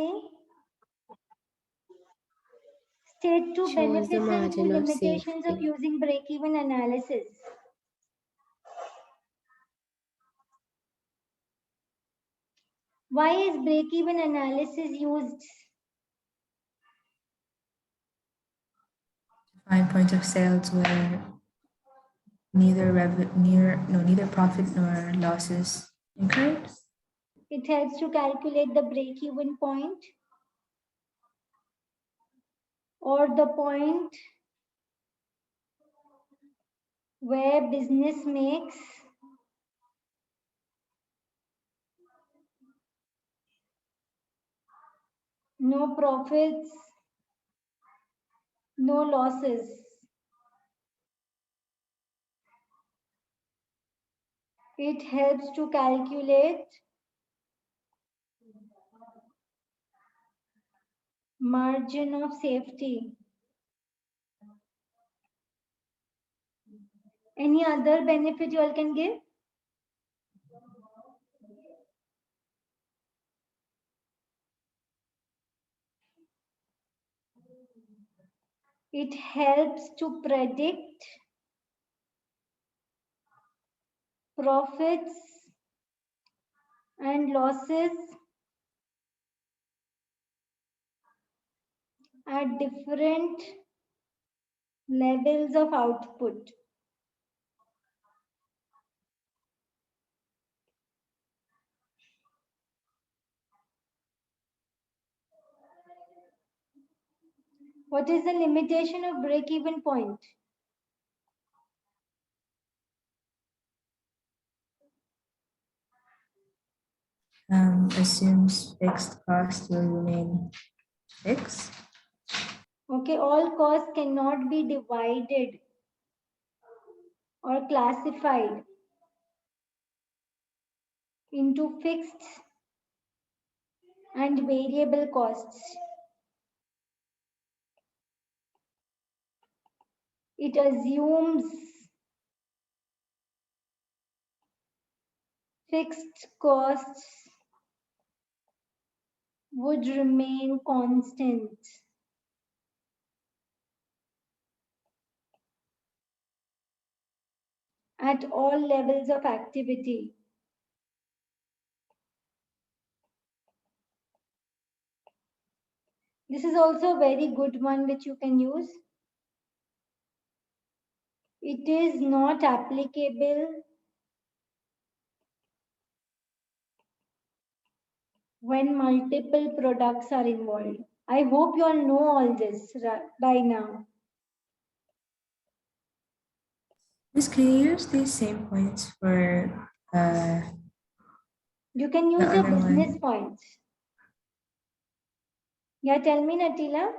me? State two Shows the benefits and two margin of limitations of safety. using break-even analysis. Why is break-even analysis used? Find points of sales where neither profit nor losses incurred. It helps to calculate the break-even point or the point where business makes no profits, no losses. It helps to calculate margin of safety. Any other benefit you all can give? It helps to predict profits and losses at different levels of output. What is the limitation of break-even point? Assumes fixed costs will remain fixed. Okay, all costs cannot be divided or classified into fixed and variable costs. It assumes fixed costs would remain constant. At all levels of activity. This is also a very good one which you can use. It is not applicable when multiple products are involved. I hope you all know all this by now. Miss, can you use these same points for you can use the your other business one? points. Yeah, tell me, Natila.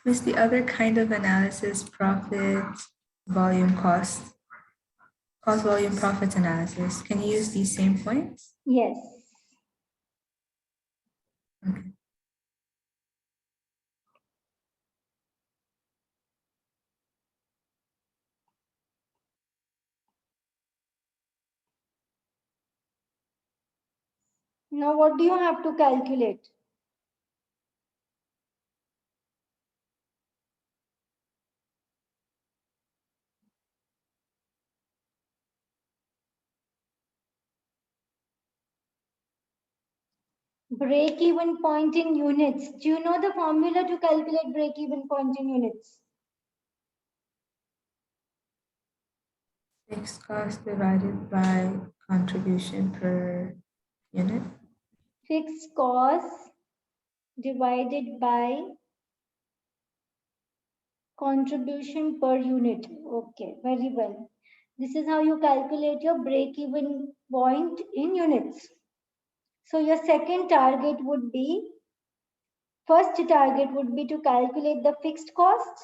Miss, the other kind of analysis, profit, volume, cost volume profits analysis. Can you use these same points? Yes. Okay. Now, what do you have to calculate? Break-even point in units. Do you know the formula to calculate break-even point in units? Fixed cost divided by contribution per unit. Fixed cost divided by contribution per unit. Okay, very well. This is how you calculate your break-even point in units. So your second target would be, first target would be to calculate the fixed costs.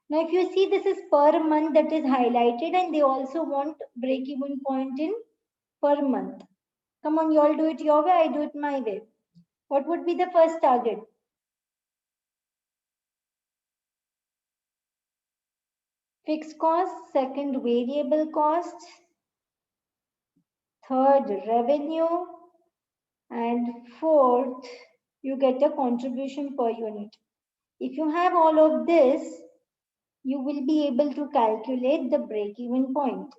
Now, if you see, this is per month that is highlighted, and they also want break-even point in per month. Come on, you all do it your way, I do it my way. What would be the first target? Fixed costs, second variable costs, third revenue, and fourth you get a contribution per unit. If you have all of this, you will be able to calculate the break-even point.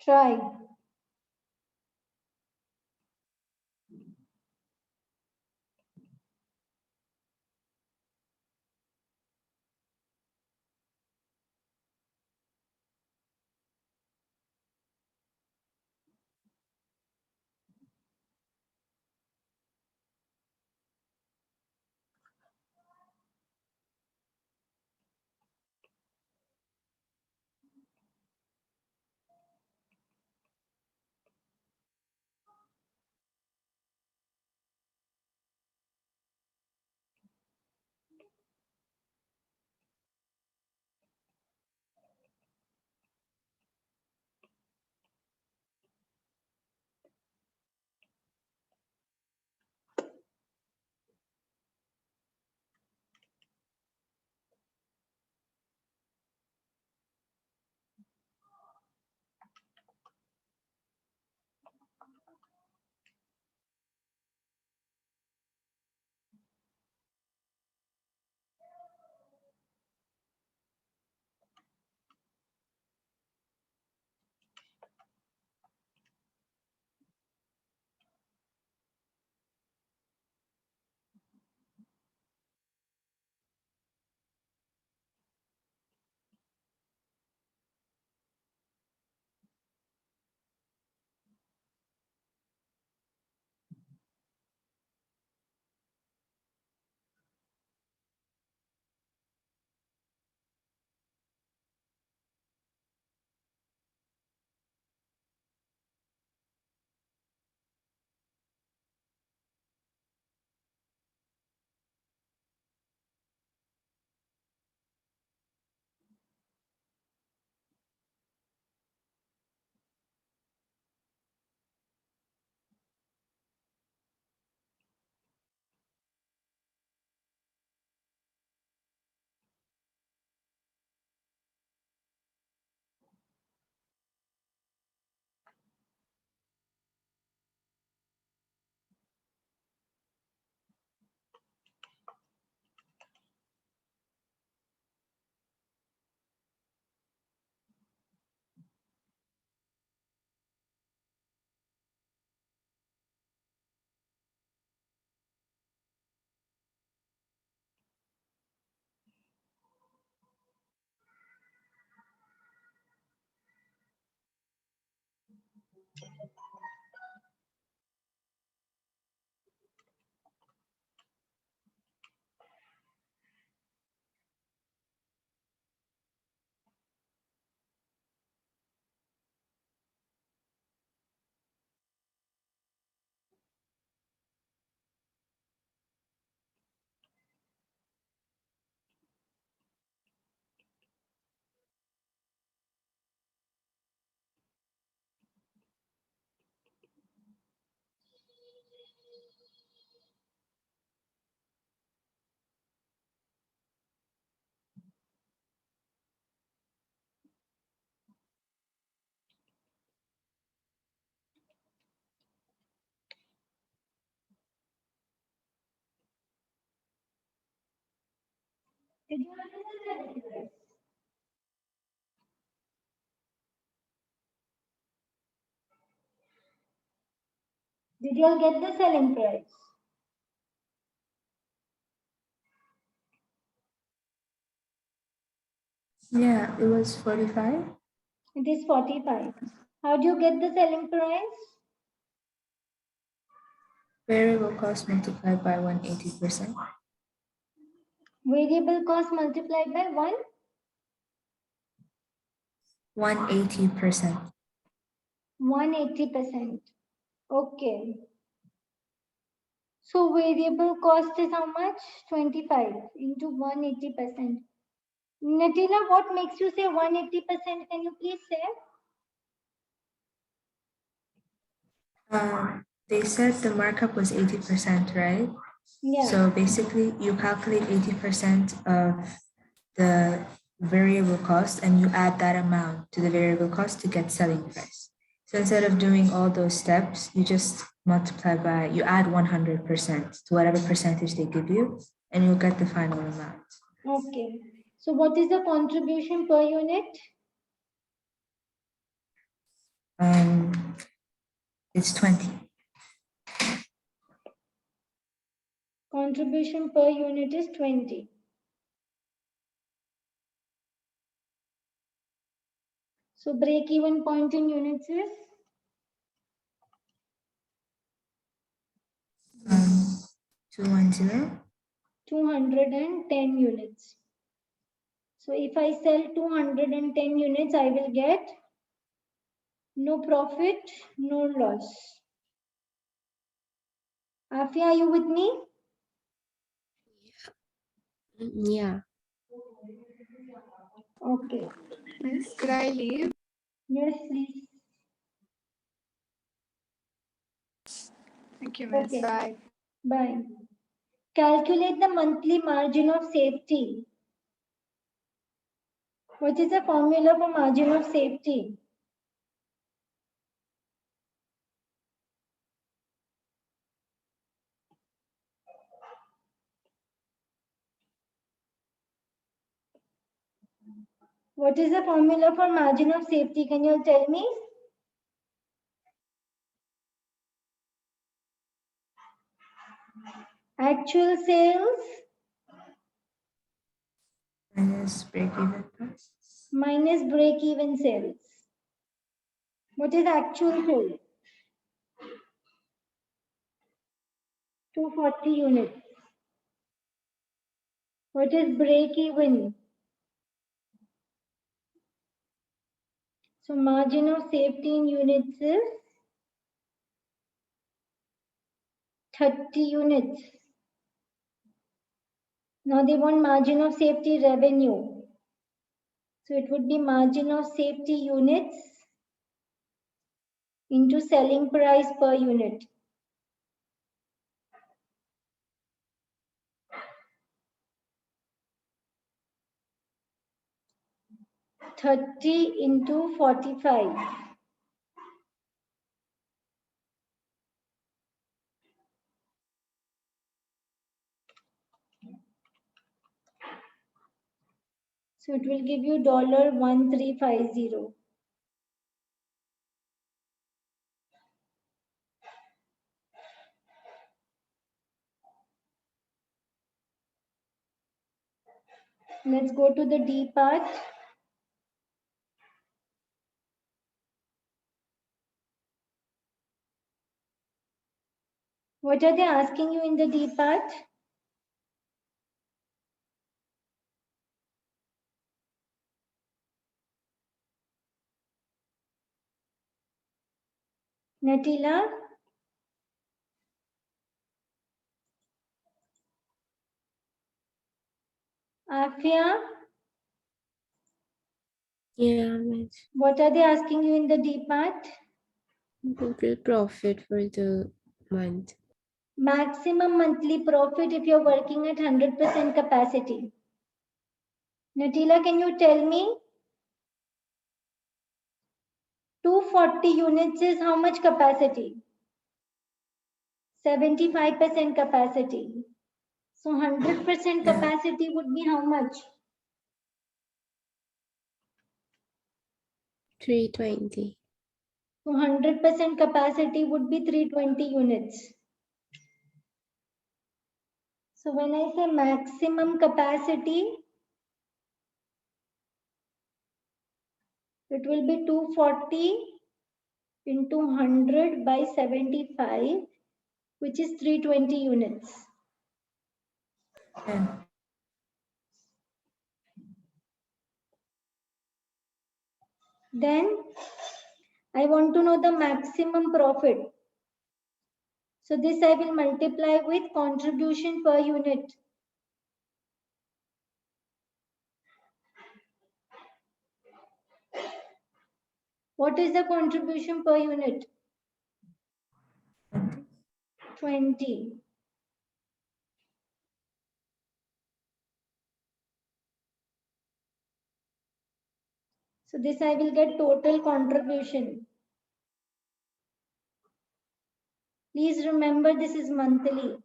Try. Did you understand it? Did you all get the selling price? Yeah, it was 45. It is 45. How do you get the selling price? Variable cost multiplied by 180%. Variable cost multiplied by 180%. 180%. Okay. So variable cost is how much? 25 into 180%. Natina, what makes you say 180%? Can you please say? They said the markup was 80%, right? Yeah. So basically, you calculate 80% of the variable cost and you add that amount to the variable cost to get selling price. So instead of doing all those steps, you just multiply by, you add 100% to whatever percentage they give you, and you'll get the final amount. Okay. So what is the contribution per unit? It's 20. Contribution per unit is 20. So break-even point in units is? 210. 210 units. So if I sell 210 units, I will get no profit, no loss. Afia, are you with me? Yeah. Okay. Miss, could I leave? Yes, please. Thank you, Miss. Okay. Bye. Bye. Calculate the monthly margin of safety. What is the formula for margin of safety? What is the formula for margin of safety? Can you tell me? Actual sales Minus break-even costs. minus break-even sales. What is actual sales? 240 units. What is break-even? So margin of safety in units is 30 units. Now they want margin of safety revenue. So it would be margin of safety units into selling price per unit. 30 into 45. So it will give you $1350. Let's go to the D part. What are they asking you in the D part? Natila? Afia? Yeah, Miss. What are they asking you in the D part? Total profit for the month. Maximum monthly profit if you're working at 100% capacity. Natila, can you tell me? 240 units is how much capacity? 75% capacity. So 100% Yeah. capacity would be how much? 320. So 100% capacity would be 320 units. So when I say maximum capacity, it will be 240 into 100 by 75, which is 320 units. Yeah. Then I want to know the maximum profit. So this I will multiply with contribution per unit. What is the contribution per unit? 20. So this I will get total contribution. Please remember this is monthly.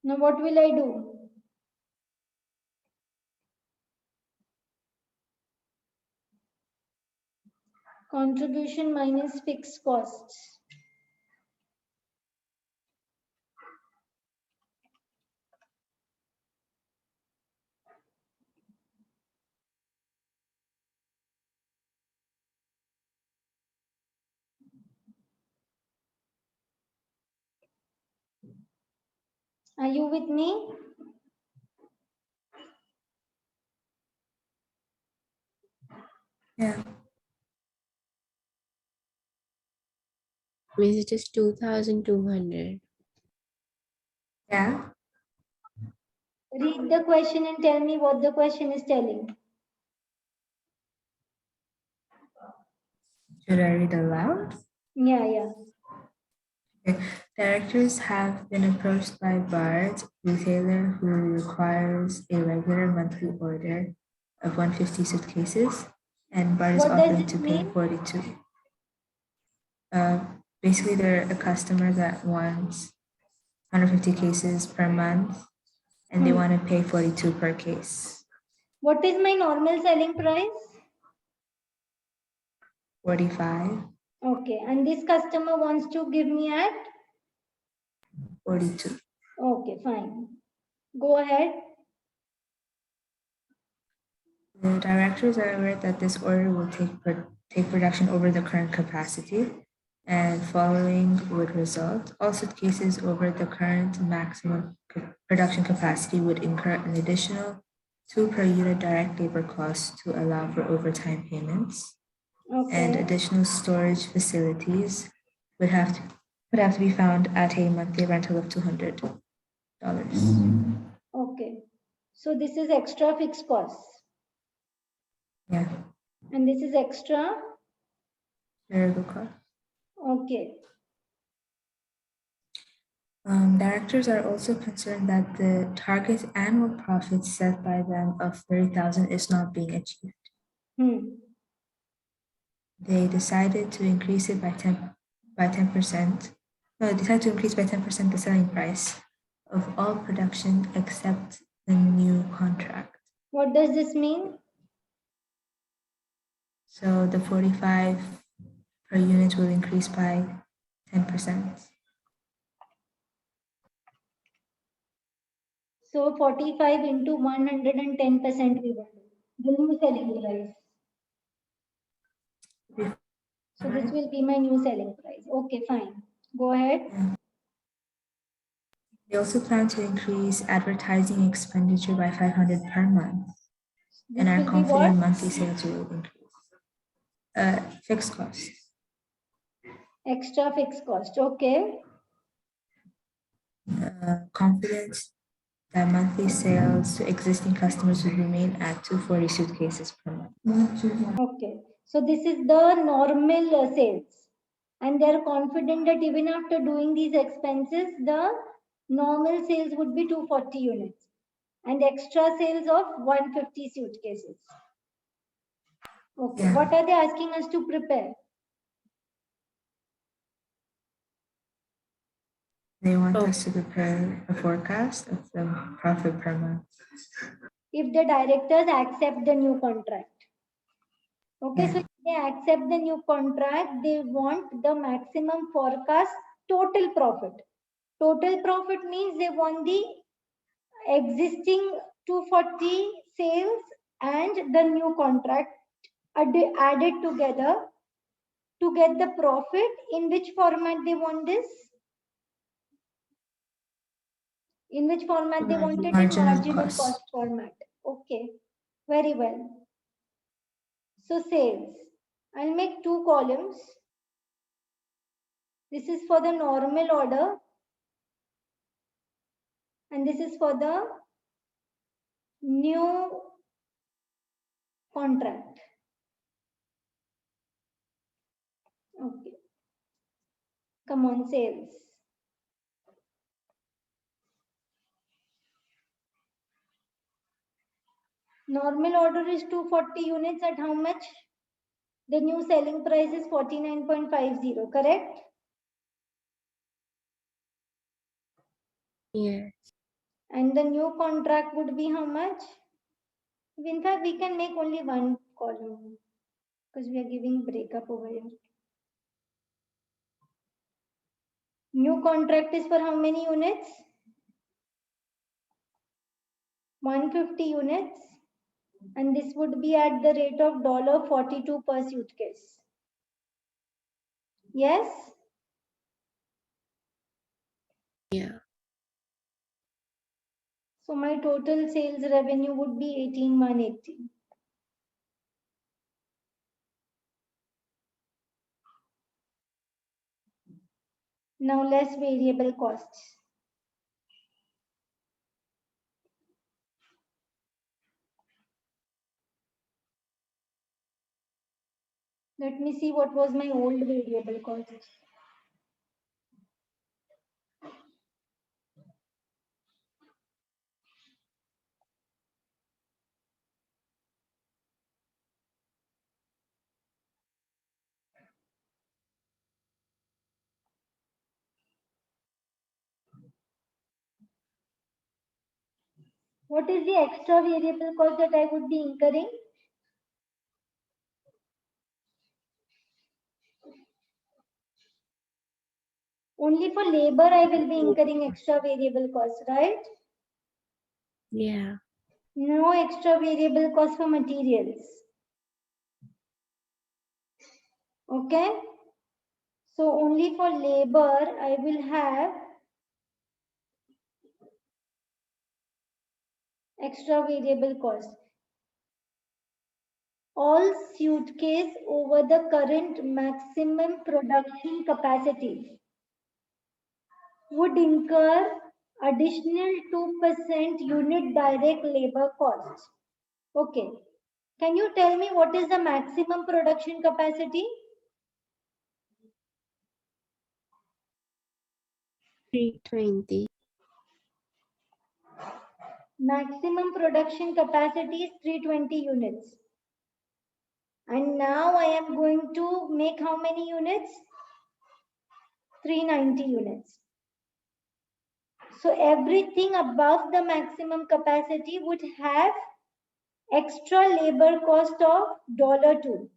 Now what will I do? Contribution minus fixed costs. Are you with me? Yeah. Means it is 2,200. Yeah. Read the question and tell me what the question is telling. Should I read aloud? Yeah. Okay. Directors have been approached by Bard, retailer who requires a regular monthly order of 150 suitcases, and Bard is What does offering it to pay mean? 42. Basically, they're a customer that wants 150 cases per month, and they want to pay 42 per case. What is my normal selling price? 45. Okay, and this customer wants to give me at? 42. Okay, fine. Go ahead. The directors are aware that this order will take production over the current capacity, and following would result. All suitcases over the current maximum production capacity would incur an additional 2 per unit direct labor cost to allow for overtime payments. And Okay. additional storage facilities would have to be found at a monthly rental of $200. Okay. So this is extra fixed costs. Yeah. And this is extra? Variable cost. Okay. Directors are also concerned that the target annual profit set by them of 30,000 is not being achieved. They decided to increase it by 10%. No, they decided to increase by 10% the selling price of all production except the new contract. What does this mean? So the 45 per unit will increase by 10%. So 45 into 110% we will do. The new selling price. So this will be my new selling price. Okay, fine. Go ahead. Yeah. They also plan to increase advertising expenditure by 500 per month, This and are will be confident what? monthly sales will increase. Fixed costs. Extra fixed cost. Okay. Confident that monthly sales to existing customers will remain at 240 suitcases per month. Okay. So this is the normal sales. And they're confident that even after doing these expenses, the normal sales would be 240 units and extra sales of 150 suitcases. Okay. Yeah. What are they asking us to prepare? They want us to prepare a forecast of the profit per month. If the directors accept the new contract. Okay, Yeah. so if they accept the new contract, they want the maximum forecast total profit. Total profit means they want the existing 240 sales and the new contract added together to get the profit. In which format they want this? In which format they want it? In marginal cost format. Okay, very well. So sales, I'll make two columns. This is for the normal order and this is for the new contract. Okay. Come on, sales. Normal order is 240 units at how much? The new selling price is 49.50, correct? Yes. And the new contract would be how much? In fact, we can make only one column because we are giving breakup over here. New contract is for how many units? 150 units. And this would be at the rate of $42 per suitcase. Yes? Yeah. So my total sales revenue would be 18,180. Now less variable costs. Let me see what was my old variable cost. What is the extra variable cost that I would be incurring? Only for labor I will be incurring extra variable cost, right? Yeah. No extra variable cost for materials. Okay? So only for labor I will have extra variable cost. All suitcase over the current maximum production capacity would incur additional 2% unit direct labor cost. Okay. Can you tell me what is the maximum production capacity? 320. Maximum production capacity is 320 units. And now I am going to make how many units? 390 units. So everything above the maximum capacity would have extra labor cost of $2.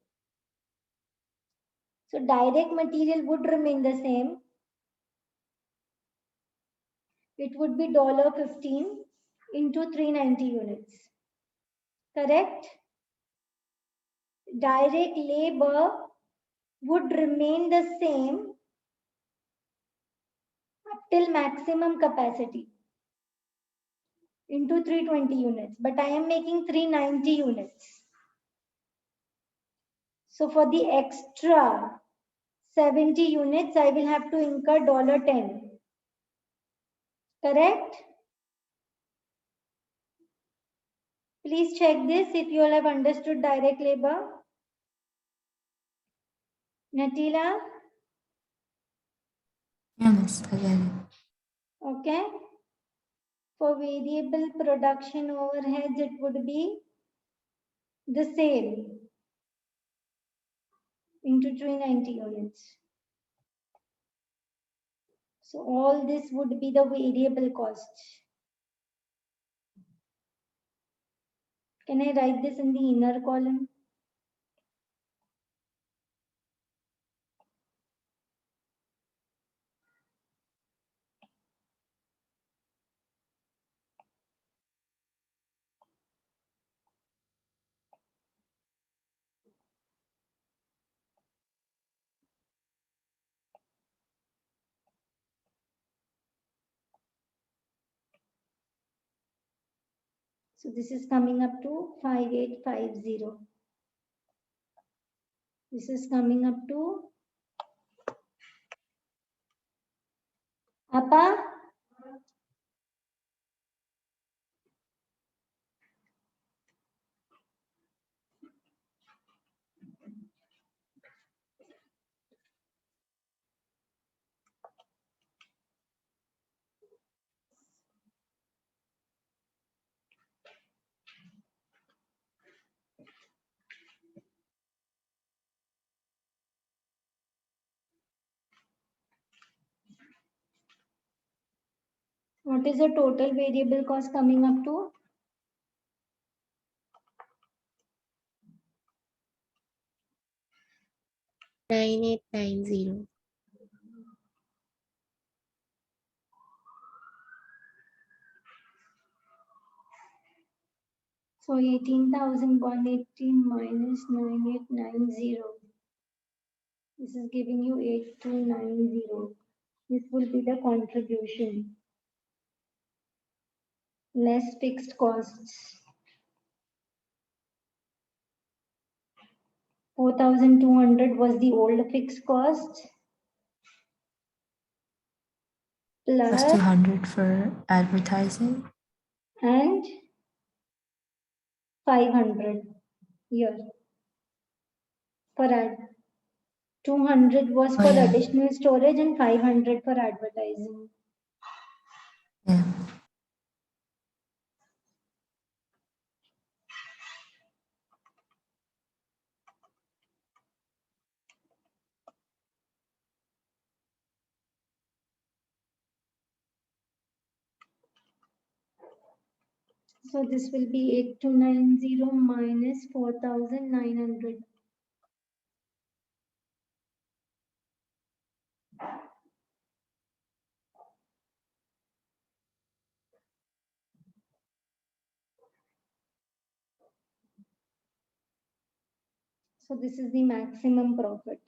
So direct material would remain the same. It would be $15 into 390 units. Correct? Direct labor would remain the same up till maximum capacity into 320 units. But I am making 390 units. So for the extra 70 units, I will have to incur $10. Correct? Please check this if you all have understood direct labor. Natila? Yeah, miss, I get it. Okay. For variable production overheads, it would be the same into 390 units. So all this would be the variable cost. Can I write this in the inner column? So this is coming up to 5850. This is coming up to Appa. What is the total variable cost coming up to? $9,890. So 18,180 minus 9890. This is giving you 8290. This will be the contribution. Less fixed costs. 4,200 was the old fixed cost. Plus Plus 200 for advertising. and 500 here for ad. 200 was Oh for yeah, additional storage and 500 for advertising. yeah. So this will be 8290 minus 4,900. So this is the maximum profit.